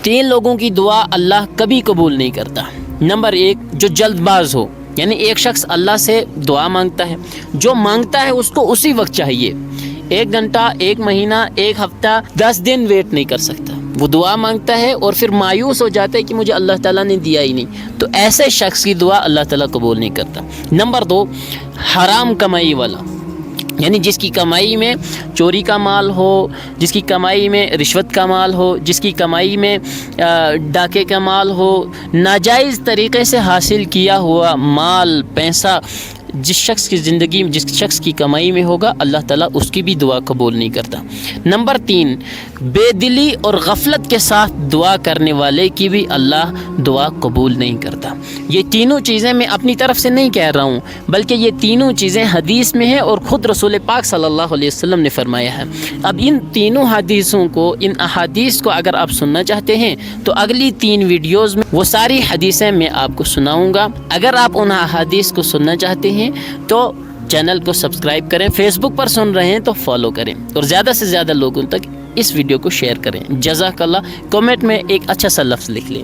3 لوگوں کی دعا اللہ کبھی قبول نہیں کرتا۔ نمبر 1، جو جلد باز ہو، یعنی ایک شخص اللہ سے دعا مانگتا ہے، جو مانگتا ہے اس کو اسی وقت چاہیے، 1 گھنٹہ، 1 مہینہ، 1 ہفتہ، 10 دن ویٹ نہیں کر سکتا۔ وہ دعا مانگتا ہے اور پھر مایوس ہو جاتا ہے کہ مجھے اللہ تعالیٰ نے دیا ہی نہیں، تو ایسے شخص کی دعا اللہ تعالیٰ قبول نہیں کرتا۔ نمبر 2، حرام کمائی والا، یعنی جس کی کمائی میں چوری کا مال ہو، جس کی کمائی میں رشوت کا مال ہو، جس کی کمائی میں ڈاکے کا مال ہو، ناجائز طریقے سے حاصل کیا ہوا مال، پیسہ جس شخص کی زندگی میں، جس شخص کی کمائی میں ہوگا، اللہ تعالیٰ اس کی بھی دعا قبول نہیں کرتا۔ نمبر 3، بے دلی اور غفلت کے ساتھ دعا کرنے والے کی بھی اللہ دعا قبول نہیں کرتا۔ یہ تینوں چیزیں میں اپنی طرف سے نہیں کہہ رہا ہوں، بلکہ یہ تینوں چیزیں حدیث میں ہیں اور خود رسول پاک صلی اللہ علیہ وسلم نے فرمایا ہے۔ اب ان تینوں حدیثوں کو، ان احادیث کو اگر آپ سننا چاہتے ہیں تو اگلی 3 ویڈیوز میں وہ ساری حدیثیں میں آپ کو سناؤں گا۔ اگر آپ ان احادیث کو سننا چاہتے ہیں تو چینل کو سبسکرائب کریں، فیس بک پر سن رہے ہیں تو فالو کریں، اور زیادہ سے زیادہ لوگوں تک اس ویڈیو کو شیئر کریں۔ جزاک اللہ۔ کمنٹ میں ایک اچھا سا لفظ لکھ لیں۔